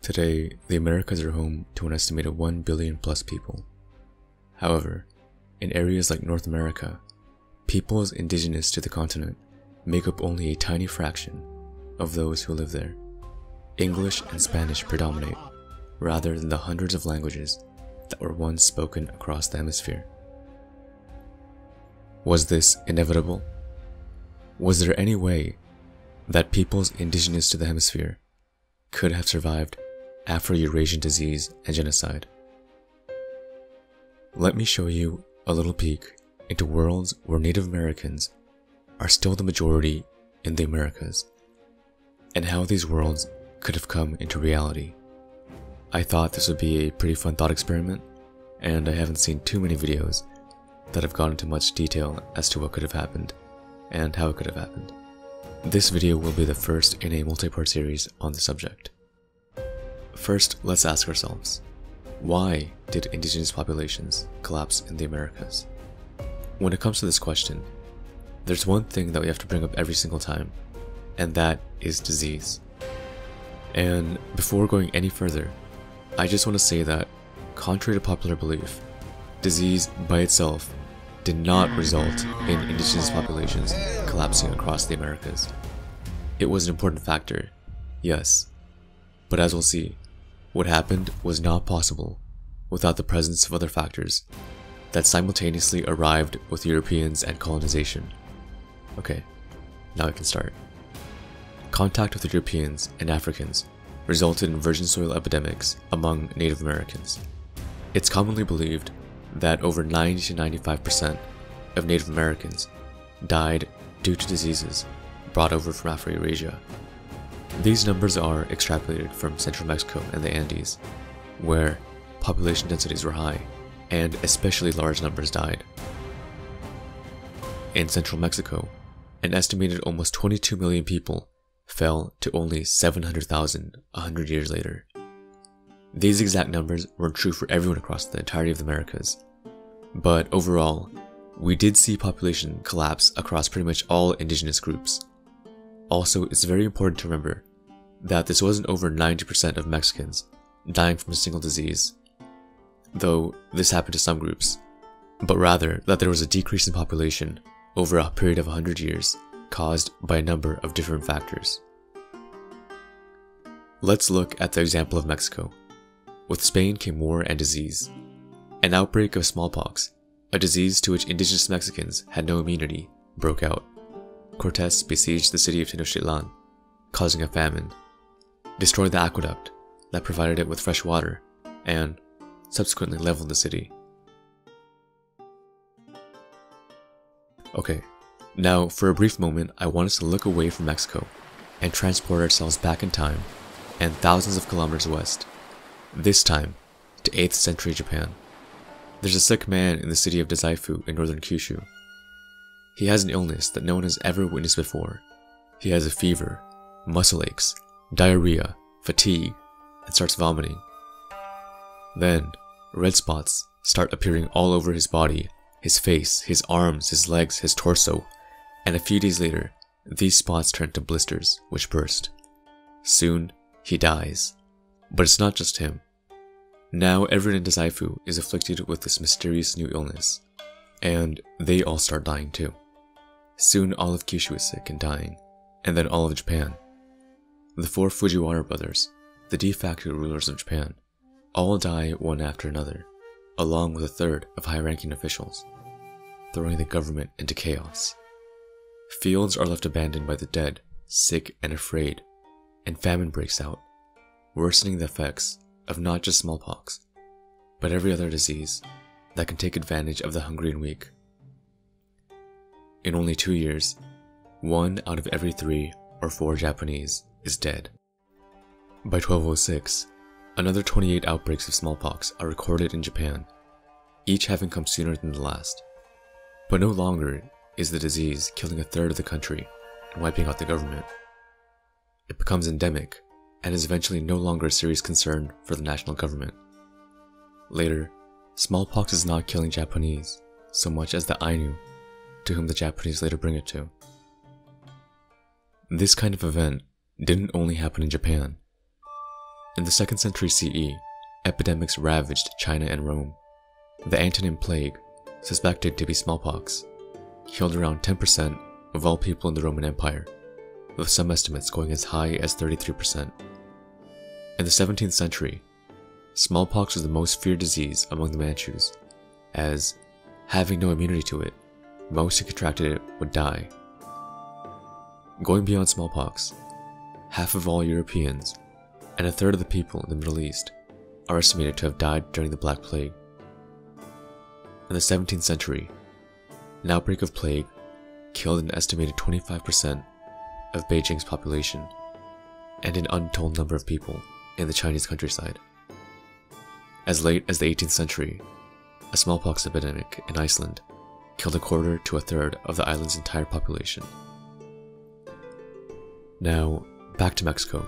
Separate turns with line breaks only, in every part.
Today, the Americas are home to an estimated 1 billion plus people. However, in areas like North America, peoples indigenous to the continent make up only a tiny fraction of those who live there. English and Spanish predominate, rather than the hundreds of languages that were once spoken across the hemisphere. Was this inevitable? Was there any way that peoples indigenous to the hemisphere could have survived Afro-Eurasian disease and genocide? Let me show you a little peek into worlds where Native Americans are still the majority in the Americas, and how these worlds could have come into reality. I thought this would be a pretty fun thought experiment, and I haven't seen too many videos that have gone into much detail as to what could have happened and how it could have happened. This video will be the first in a multi-part series on the subject. First, let's ask ourselves, why did indigenous populations collapse in the Americas? When it comes to this question, there's one thing that we have to bring up every single time, and that is disease. And before going any further, I just want to say that, contrary to popular belief, disease by itself did not result in indigenous populations collapsing across the Americas. It was an important factor, yes, but as we'll see, what happened was not possible without the presence of other factors that simultaneously arrived with Europeans and colonization. Okay, now I can start. Contact with Europeans and Africans resulted in virgin soil epidemics among Native Americans. It's commonly believed that over 90 to 95% of Native Americans died due to diseases brought over from Afro-Eurasia. These numbers are extrapolated from central Mexico and the Andes, where population densities were high, and especially large numbers died. In central Mexico, an estimated almost 22 million people fell to only 700,000 100 years later. These exact numbers weren't true for everyone across the entirety of the Americas, but overall, we did see population collapse across pretty much all indigenous groups. Also, it's very important to remember that this wasn't over 90% of Mexicans dying from a single disease, though this happened to some groups, but rather that there was a decrease in population over a period of 100 years caused by a number of different factors. Let's look at the example of Mexico. With Spain came war and disease. An outbreak of smallpox, a disease to which indigenous Mexicans had no immunity, broke out. Cortés besieged the city of Tenochtitlan, causing a famine, destroyed the aqueduct that provided it with fresh water, and subsequently leveled the city. Okay, now for a brief moment I want us to look away from Mexico and transport ourselves back in time and thousands of kilometers west, this time to 8th century Japan. There's a sick man in the city of Dazaifu in northern Kyushu. He has an illness that no one has ever witnessed before. He has a fever, muscle aches, diarrhea, fatigue, and starts vomiting. Then, red spots start appearing all over his body, his face, his arms, his legs, his torso, and a few days later, these spots turn to blisters, which burst. Soon, he dies. But it's not just him. Now everyone in Dazaifu is afflicted with this mysterious new illness, and they all start dying too. Soon all of Kyushu is sick and dying, and then all of Japan. The 4 Fujiwara brothers, the de facto rulers of Japan, all die one after another, along with a third of high-ranking officials, throwing the government into chaos. Fields are left abandoned by the dead, sick and afraid, and famine breaks out, worsening the effects of not just smallpox, but every other disease that can take advantage of the hungry and weak. In only 2 years, 1 out of every 3 or 4 Japanese is dead. By 1206, another 28 outbreaks of smallpox are recorded in Japan, each having come sooner than the last. But no longer is the disease killing a third of the country and wiping out the government. It becomes endemic and is eventually no longer a serious concern for the national government. Later, smallpox is not killing Japanese so much as the Ainu, to whom the Japanese later bring it to. This kind of event didn't only happen in Japan. In the 2nd century CE, epidemics ravaged China and Rome. The Antonine Plague, suspected to be smallpox, killed around 10% of all people in the Roman Empire, with some estimates going as high as 33%. In the 17th century, smallpox was the most feared disease among the Manchus, as, having no immunity to it, most who contracted it would die. Going beyond smallpox, half of all Europeans and a third of the people in the Middle East are estimated to have died during the Black Plague. In the 17th century, an outbreak of plague killed an estimated 25% of Beijing's population and an untold number of people in the Chinese countryside. As late as the 18th century, a smallpox epidemic in Iceland killed a quarter to a third of the island's entire population. Now, back to Mexico.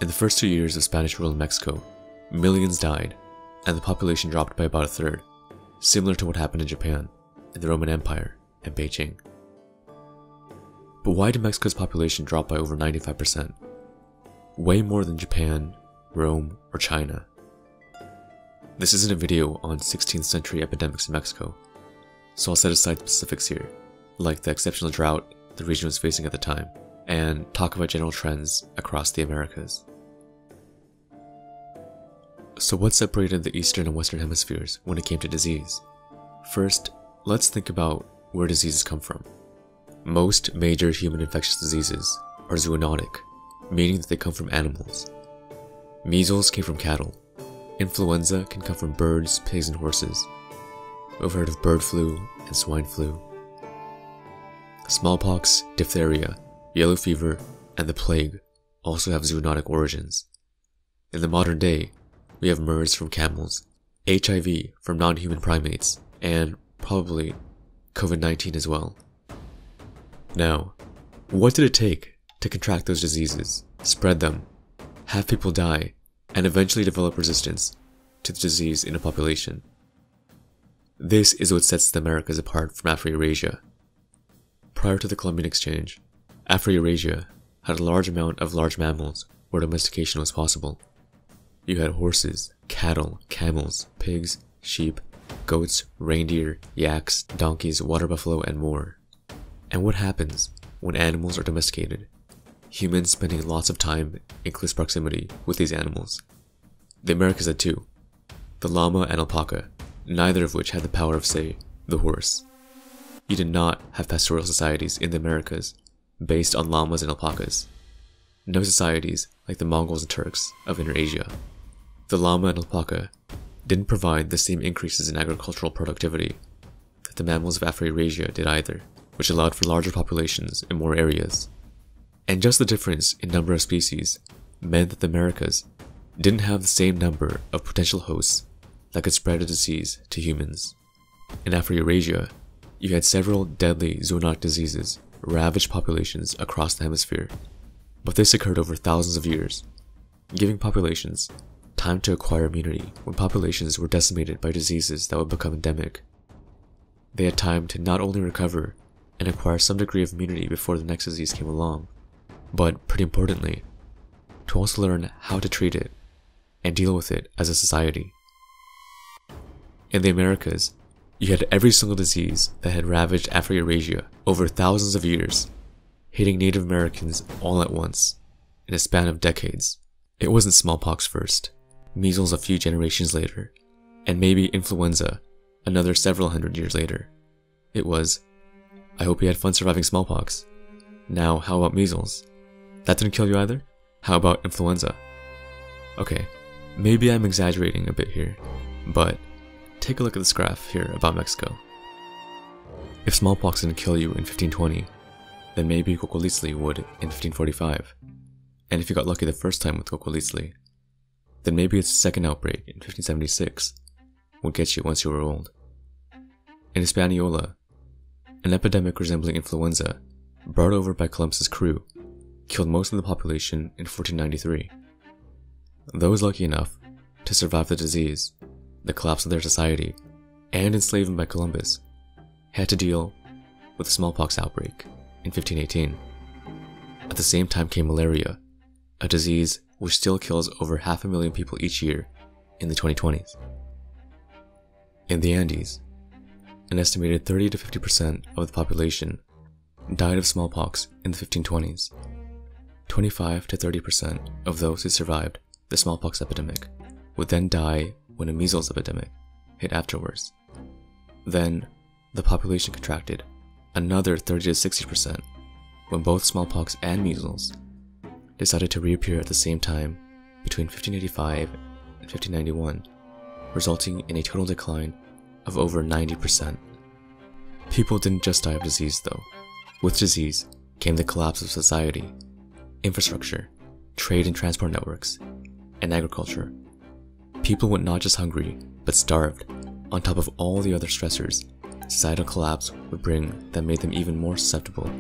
In the first 2 years of Spanish rule in Mexico, millions died, and the population dropped by about a third, similar to what happened in Japan, in the Roman Empire, and Beijing. But why did Mexico's population drop by over 95%? Way more than Japan, Rome, or China. This isn't a video on 16th century epidemics in Mexico, so I'll set aside specifics here, like the exceptional drought the region was facing at the time, and talk about general trends across the Americas. So what separated the Eastern and Western hemispheres when it came to disease? First, let's think about where diseases come from. Most major human infectious diseases are zoonotic, meaning that they come from animals. Measles came from cattle. Influenza can come from birds, pigs, and horses. We've heard of bird flu and swine flu. Smallpox, diphtheria, yellow fever, and the plague also have zoonotic origins. In the modern day, we have MERS from camels, HIV from non-human primates, and probably COVID-19 as well. Now, what did it take to contract those diseases, spread them, have people die, and eventually develop resistance to the disease in a population? This is what sets the Americas apart from Afro-Eurasia. Prior to the Columbian Exchange, Afro-Eurasia had a large amount of large mammals where domestication was possible. You had horses, cattle, camels, pigs, sheep, goats, reindeer, yaks, donkeys, water buffalo, and more. And what happens when animals are domesticated? Humans spending lots of time in close proximity with these animals. The Americas had two, the llama and alpaca, neither of which had the power of, say, the horse. You did not have pastoral societies in the Americas based on llamas and alpacas. No societies like the Mongols and Turks of Inner Asia. The llama and alpaca didn't provide the same increases in agricultural productivity that the mammals of Afro-Eurasia did either, which allowed for larger populations in more areas. And just the difference in number of species meant that the Americas didn't have the same number of potential hosts that could spread a disease to humans. In Afro-Eurasia, you had several deadly zoonotic diseases ravage populations across the hemisphere, but this occurred over thousands of years, giving populations time to acquire immunity when populations were decimated by diseases that would become endemic. They had time to not only recover and acquire some degree of immunity before the next disease came along, but pretty importantly, to also learn how to treat it and deal with it as a society. In the Americas, you had every single disease that had ravaged Afro-Eurasia over thousands of years, hitting Native Americans all at once, in a span of decades. It wasn't smallpox first, measles a few generations later, and maybe influenza another several hundred years later. It was, I hope you had fun surviving smallpox. Now, how about measles? That didn't kill you either? How about influenza? Okay, maybe I'm exaggerating a bit here, but take a look at this graph here about Mexico. If smallpox didn't kill you in 1520, then maybe Cocolicli would in 1545. And if you got lucky the first time with Cocolicli, then maybe its second outbreak in 1576 would get you once you were old. In Hispaniola, an epidemic resembling influenza, brought over by Columbus's crew, killed most of the population in 1493. Those lucky enough to survive the disease, the collapse of their society, and enslavement by Columbus, had to deal with a smallpox outbreak in 1518. At the same time came malaria, a disease which still kills over 500,000 people each year in the 2020s. In the Andes, an estimated 30 to 50% of the population died of smallpox in the 1520s. 25 to 30% of those who survived the smallpox epidemic would then die when a measles epidemic hit afterwards. Then, the population contracted another 30 to 60% when both smallpox and measles decided to reappear at the same time between 1585 and 1591, resulting in a total decline of over 90%. People didn't just die of disease though. With disease came the collapse of society, infrastructure, trade and transport networks, and agriculture. People went not just hungry, but starved, on top of all the other stressors societal collapse would bring that made them even more susceptible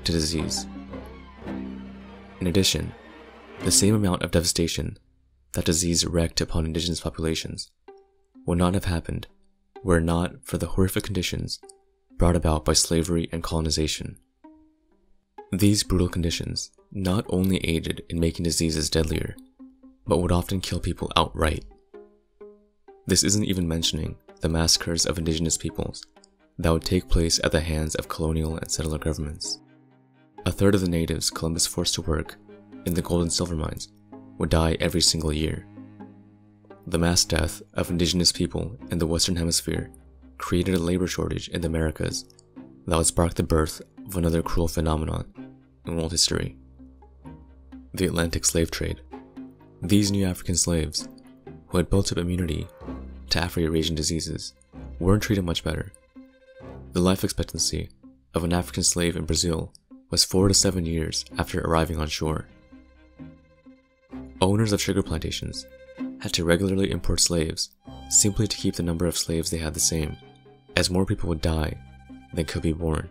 to disease. In addition, the same amount of devastation that disease wreaked upon indigenous populations would not have happened were it not for the horrific conditions brought about by slavery and colonization. These brutal conditions not only aided in making diseases deadlier, but would often kill people outright. This isn't even mentioning the massacres of indigenous peoples that would take place at the hands of colonial and settler governments. A third of the natives Columbus forced to work in the gold and silver mines would die every single year. The mass death of indigenous people in the Western Hemisphere created a labor shortage in the Americas that would spark the birth of another cruel phenomenon in world history: the Atlantic slave trade. These new African slaves, who had built up immunity to Afro-Eurasian diseases, weren't treated much better. The life expectancy of an African slave in Brazil was 4 to 7 years after arriving on shore. Owners of sugar plantations had to regularly import slaves simply to keep the number of slaves they had the same, as more people would die than could be born.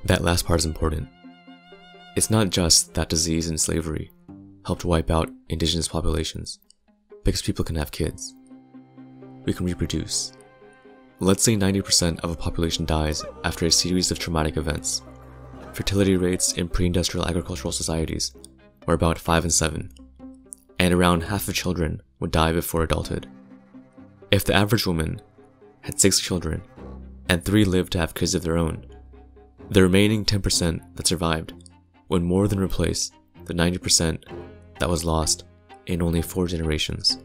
That last part is important. It's not just that disease and slavery helped wipe out indigenous populations, because people can have kids. We can reproduce. Let's say 90% of a population dies after a series of traumatic events. Fertility rates in pre-industrial agricultural societies were about 5 and 7, and around half of children would die before adulthood. If the average woman had 6 children, and 3 lived to have kids of their own, the remaining 10% that survived would more than replace the 90% that was lost in only 4 generations.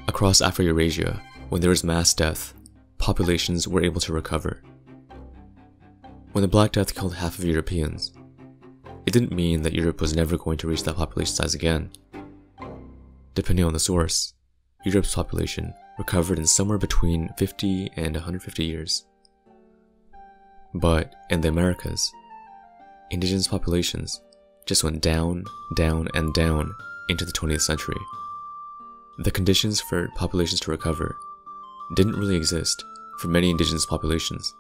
Across Afro-Eurasia, when there was mass death, populations were able to recover. When the Black Death killed half of Europeans, it didn't mean that Europe was never going to reach that population size again. Depending on the source, Europe's population recovered in somewhere between 50 and 150 years. But in the Americas, indigenous populations just went down, down, and down into the 20th century. The conditions for populations to recover didn't really exist for many indigenous populations,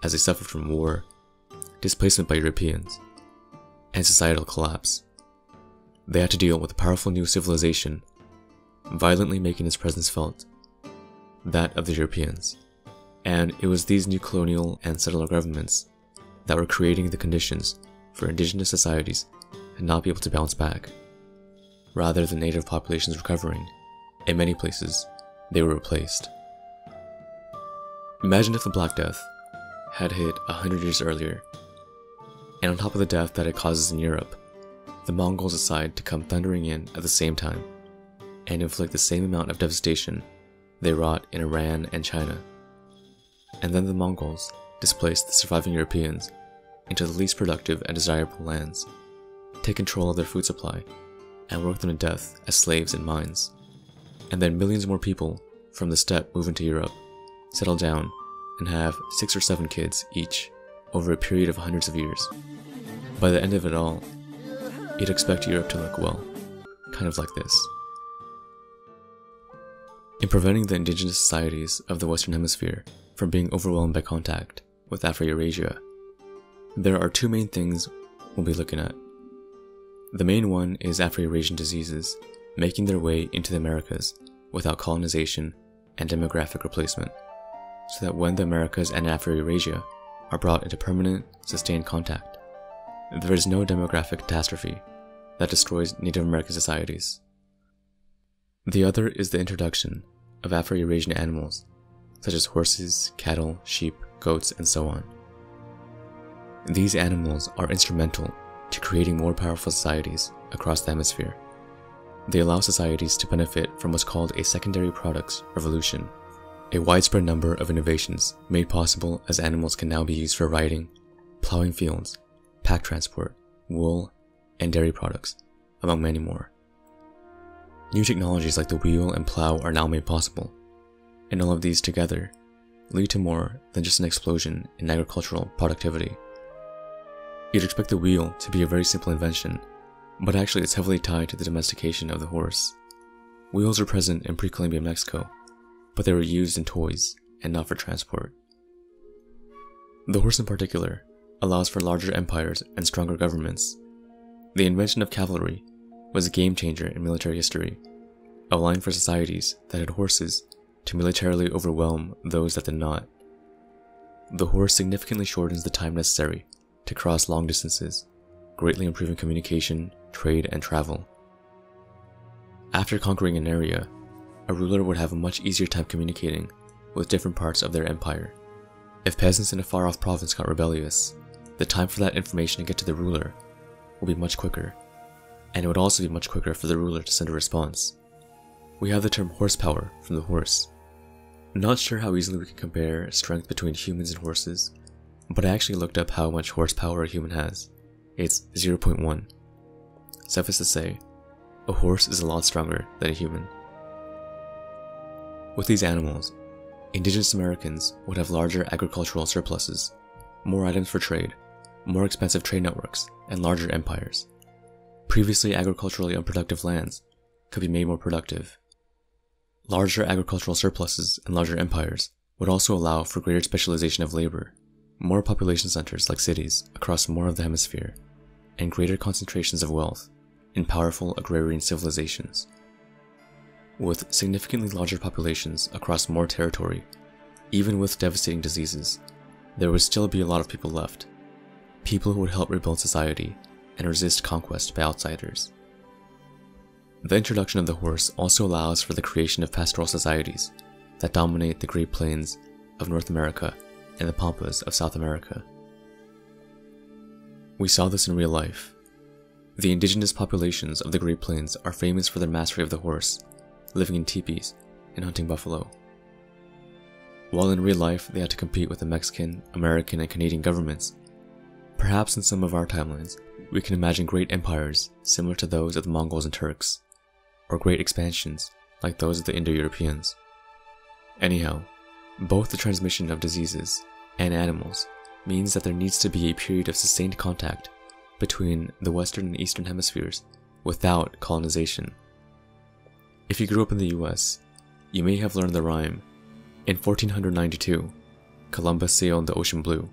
as they suffered from war, displacement by Europeans, and societal collapse. They had to deal with a powerful new civilization, violently making its presence felt, that of the Europeans. And it was these new colonial and settler governments that were creating the conditions for indigenous societies to not be able to bounce back. Rather than native populations recovering, in many places, they were replaced. Imagine if the Black Death had hit 100 years earlier, and on top of the death that it causes in Europe, the Mongols decide to come thundering in at the same time and inflict the same amount of devastation they wrought in Iran and China. And then the Mongols displaced the surviving Europeans into the least productive and desirable lands, take control of their food supply, and work them to death as slaves in mines. And then millions more people from the steppe move into Europe, settle down, and have 6 or 7 kids each over a period of hundreds of years. By the end of it all, you'd expect Europe to look, well, kind of like this. In preventing the indigenous societies of the Western Hemisphere from being overwhelmed by contact with Afro-Eurasia, there are 2 main things we'll be looking at. The main one is Afro-Eurasian diseases making their way into the Americas without colonization and demographic replacement, so that when the Americas and Afro-Eurasia are brought into permanent, sustained contact, there is no demographic catastrophe that destroys Native American societies. The other is the introduction of Afro-Eurasian animals, such as horses, cattle, sheep, goats, and so on. These animals are instrumental to creating more powerful societies across the hemisphere. They allow societies to benefit from what's called a secondary products revolution, a widespread number of innovations made possible as animals can now be used for riding, plowing fields, pack transport, wool, and dairy products, among many more. New technologies like the wheel and plow are now made possible, and all of these together lead to more than just an explosion in agricultural productivity. You'd expect the wheel to be a very simple invention, but actually it's heavily tied to the domestication of the horse. Wheels were present in pre-Columbian Mexico, but they were used in toys and not for transport. The horse in particular allows for larger empires and stronger governments. The invention of cavalry was a game changer in military history, allowing for societies that had horses to militarily overwhelm those that did not. The horse significantly shortens the time necessary to cross long distances, greatly improving communication, trade, and travel. After conquering an area, a ruler would have a much easier time communicating with different parts of their empire. If peasants in a far-off province got rebellious, the time for that information to get to the ruler will be much quicker, and it would also be much quicker for the ruler to send a response. We have the term horsepower from the horse. Not sure how easily we can compare strength between humans and horses, but I actually looked up how much horsepower a human has. It's 0.1. Suffice to say, a horse is a lot stronger than a human. With these animals, indigenous Americans would have larger agricultural surpluses, more items for trade, more expensive trade networks, and larger empires. Previously agriculturally unproductive lands could be made more productive. Larger agricultural surpluses and larger empires would also allow for greater specialization of labor, more population centers like cities across more of the hemisphere, and greater concentrations of wealth in powerful agrarian civilizations. With significantly larger populations across more territory, even with devastating diseases, there would still be a lot of people left, people who would help rebuild society and resist conquest by outsiders. The introduction of the horse also allows for the creation of pastoral societies that dominate the Great Plains of North America and the Pampas of South America. We saw this in real life. The indigenous populations of the Great Plains are famous for their mastery of the horse, living in teepees and hunting buffalo. While in real life they had to compete with the Mexican, American, and Canadian governments, perhaps in some of our timelines, we can imagine great empires similar to those of the Mongols and Turks, or great expansions like those of the Indo-Europeans. Anyhow, both the transmission of diseases and animals means that there needs to be a period of sustained contact between the Western and Eastern hemispheres without colonization. If you grew up in the US, you may have learned the rhyme, "In 1492, Columbus sailed the ocean blue."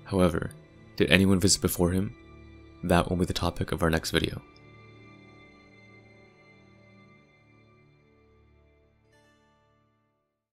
However, did anyone visit before him? That will be the topic of our next video.